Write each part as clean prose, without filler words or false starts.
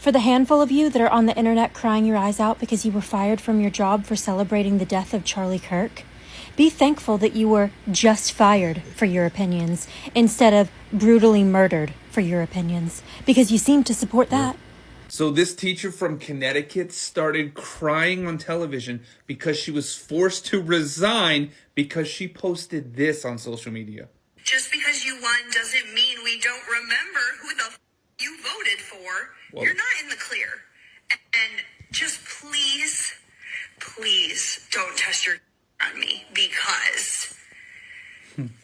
For the handful of you that are on the internet crying your eyes out because you were fired from your job for celebrating the death of Charlie Kirk, be thankful that you were just fired for your opinions instead of brutally murdered for your opinions, because you seem to support that. So this teacher from Connecticut started crying on television because she was forced to resign because she posted this on social media. Just because you won doesn't mean we don't remember who the you voted for. Whoa. You're not in the clear. And just please don't test your on me, because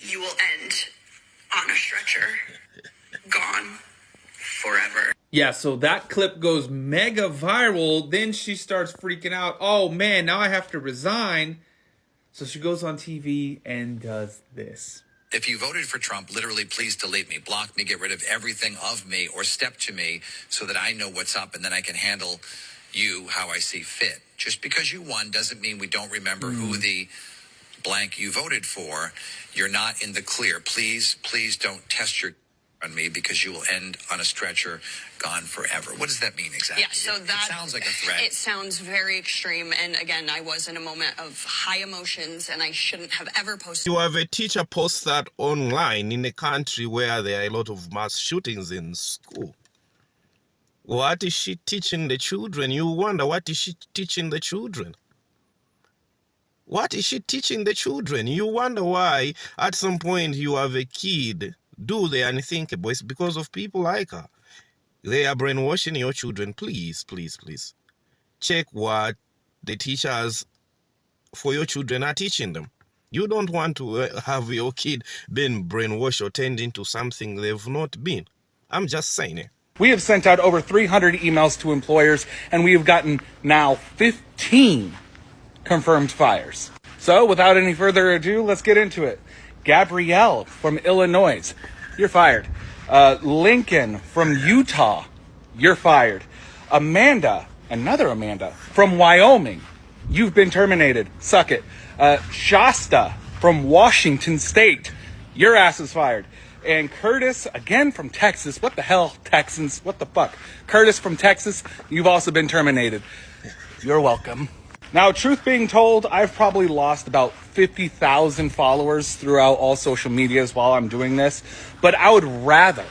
you will end on a stretcher, gone forever. Yeah, so that clip goes mega viral. Then she starts freaking out. Oh man, now I have to resign. So she goes on TV and does this. If you voted for Trump, literally, please delete me, block me, get rid of everything of me, or step to me so that I know what's up and then I can handle you how I see fit. Just because you won doesn't mean we don't remember who the blank you voted for. You're not in the clear. Please don't test your on me, because you will end on a stretcher, gone forever. What does that mean exactly? Yeah, so that it sounds like a threat. It sounds very extreme. And again, I was in a moment of high emotions and I shouldn't have ever posted. You have a teacher post that online in a country where there are a lot of mass shootings in school. What is she teaching the children? You wonder, what is she teaching the children? What is she teaching the children? You wonder why at some point you have a kid do the unthinkable. It's because of people like her. They are brainwashing your children. Please check what the teachers for your children are teaching them. You don't want to have your kid being brainwashed or turned into something they've not been. I'm just saying it. We have sent out over 300 emails to employers, and we have gotten now 15 confirmed fires. So without any further ado, let's get into it. Gabrielle from Illinois, you're fired. Lincoln from Utah, you're fired. Amanda, another Amanda, from Wyoming, you've been terminated. Suck it. Shasta from Washington State, your ass is fired. And Curtis, again from Texas. What the hell, Texans? What the fuck? Curtis from Texas, you've also been terminated. You're welcome. Now, truth being told, I've probably lost about 50,000 followers throughout all social medias while I'm doing this, but I would rather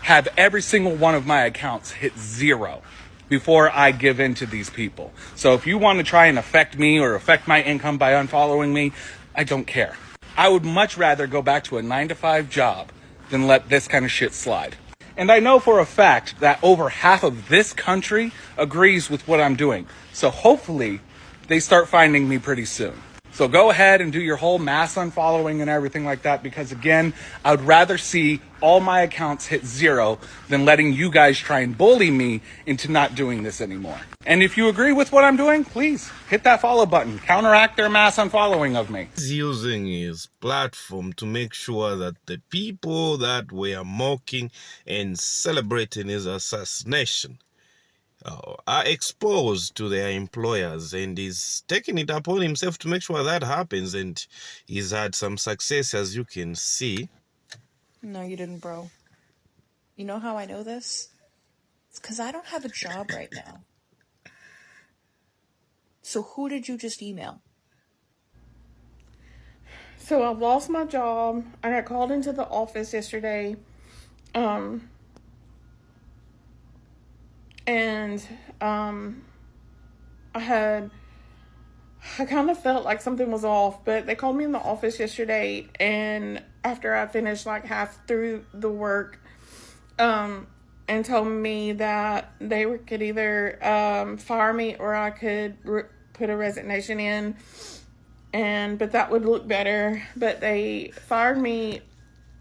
have every single one of my accounts hit 0 before I give in to these people. So if you want to try and affect me or affect my income by unfollowing me, I don't care. I would much rather go back to a 9-to-5 job than let this kind of shit slide. And I know for a fact that over half of this country agrees with what I'm doing. So hopefully they start finding me pretty soon. So go ahead and do your whole mass unfollowing and everything like that, because again, I would rather see all my accounts hit 0 than letting you guys try and bully me into not doing this anymore. And if you agree with what I'm doing, please hit that follow button. Counteract their mass unfollowing of me. He's using his platform to make sure that the people that were mocking and celebrating his assassination are exposed to their employers, and he's taking it upon himself to make sure that happens, and he's had some success, as you can see. No, you didn't, bro. You know how I know this? It's because I don't have a job right now. So who did you just email? So I've lost my job. I got called into the office yesterday. And I kind of felt like something was off, but they called me in the office yesterday, and after I finished like half through the work, and told me that they could either fire me or I could put a resignation in, but that would look better. But they fired me,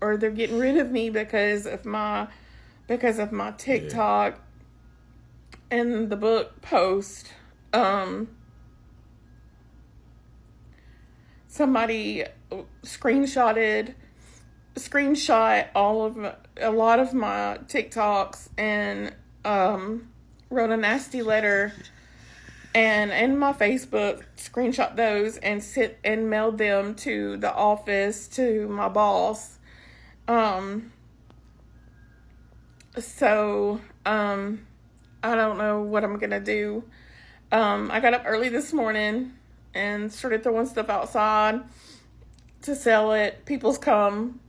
or they're getting rid of me because of my TikTok. And the book post, somebody screenshot a lot of my TikToks and wrote a nasty letter, and in my Facebook screenshot those and mailed them to the office to my boss. I don't know what I'm gonna do. I got up early this morning and started throwing stuff outside to sell it. People's come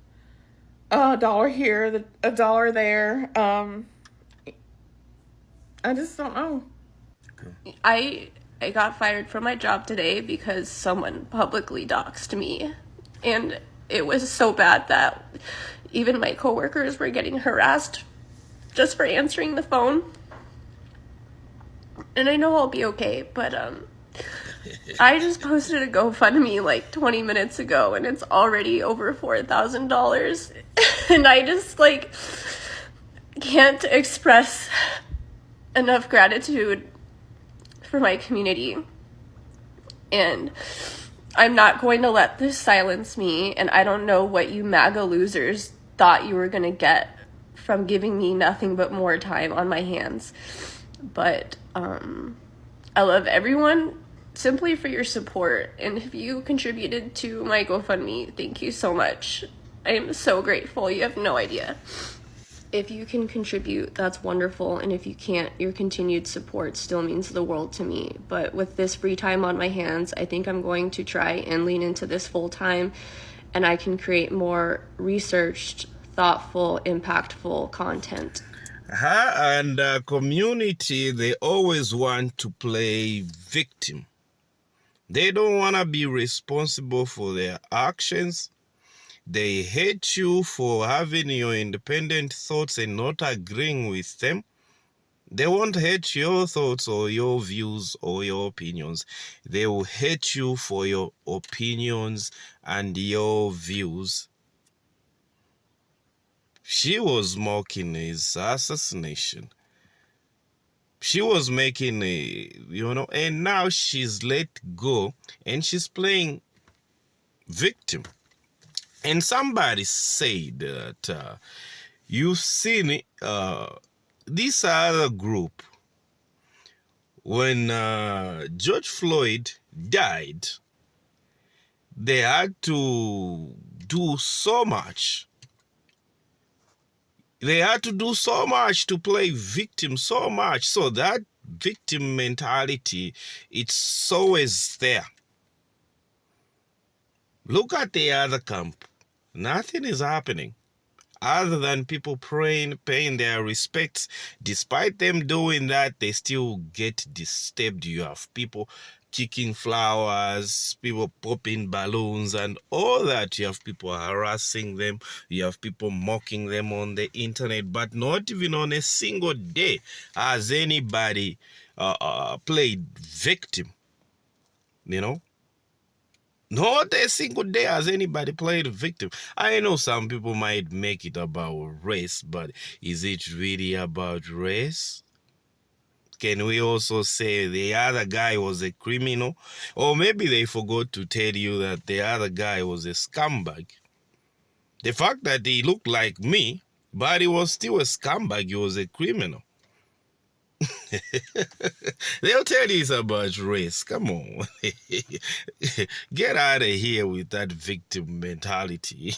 $1 here, $1 there. I just don't know. I got fired from my job today because someone publicly doxed me. And it was so bad that even my coworkers were getting harassed just for answering the phone. And I know I'll be okay, but I just posted a GoFundMe like 20 minutes ago and it's already over $4,000. And I just like can't express enough gratitude for my community. And I'm not going to let this silence me, and I don't know what you MAGA losers thought you were going to get from giving me nothing but more time on my hands. But I love everyone simply for your support, and if you contributed to my GoFundMe, thank you so much. I am so grateful. You have no idea. If you can contribute, that's wonderful, and if you can't, your continued support still means the world to me. But with this free time on my hands, I think I'm going to try and lean into this full time, and I can create more researched, thoughtful, impactful content. Her and the community, they always want to play victim. They don't want to be responsible for their actions. They hate you for having your independent thoughts and not agreeing with them. They won't hate your thoughts or your views or your opinions. They will hate you for your opinions and your views. She was mocking his assassination. She was making and now she's let go and she's playing victim. And somebody said that you've seen this other group when George Floyd died, they had to do so much. They had to do so much to play victim, so much. So that victim mentality, it's always there. Look at the other camp. Nothing is happening other than people praying, paying their respects. Despite them doing that, they still get disturbed. You have people kicking flowers, people popping balloons and all that. You have people harassing them. You have people mocking them on the internet. But not even on a single day has anybody played victim, Not a single day has anybody played a victim. I know some people might make it about race, but is it really about race? Can we also say the other guy was a criminal? Or maybe they forgot to tell you that the other guy was a scumbag. The fact that he looked like me, but he was still a scumbag, he was a criminal. They'll tell you it's about race. Come on. Get out of here with that victim mentality.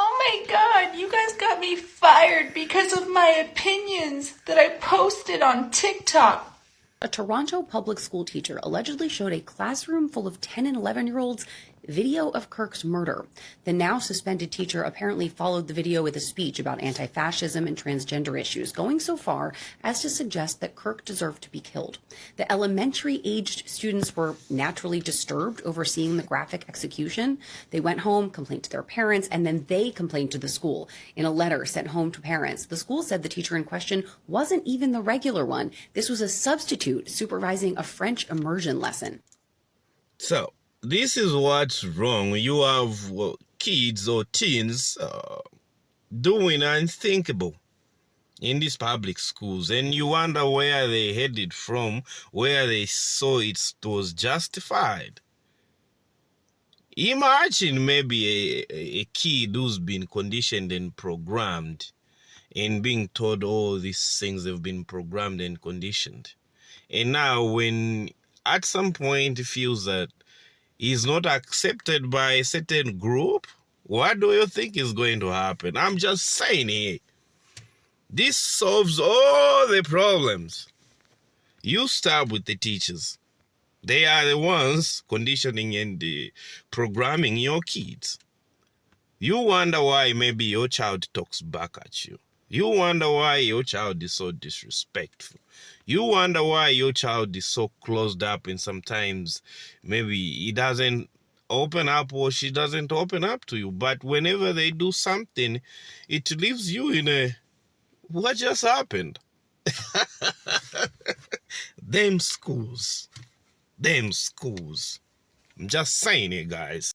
Oh my god, you guys got me fired because of my opinions that I posted on TikTok. A Toronto public school teacher allegedly showed a classroom full of 10 and 11-year-olds video of Kirk's murder. The now suspended teacher apparently followed the video with a speech about anti-fascism and transgender issues, going so far as to suggest that Kirk deserved to be killed. The elementary-aged students were naturally disturbed over seeing the graphic execution. They went home, complained to their parents, and then they complained to the school. In a letter sent home to parents, the school said the teacher in question wasn't even the regular one. This was a substitute supervising a French immersion lesson. So, this is what's wrong. You have kids or teens doing unthinkable in these public schools, and you wonder where they headed from, where they saw it was justified. Imagine maybe a kid who's been conditioned and programmed and being told all these things have been programmed and conditioned. And now when at some point he feels that is not accepted by a certain group, what do you think is going to happen? I'm just saying here. This solves all the problems. You start with the teachers. They are the ones conditioning and programming your kids. You wonder why maybe your child talks back at you. You wonder why your child is so disrespectful. You wonder why your child is so closed up, and sometimes maybe he doesn't open up or she doesn't open up to you. But whenever they do something, it leaves you in a, what just happened? Them schools. I'm just saying it, guys.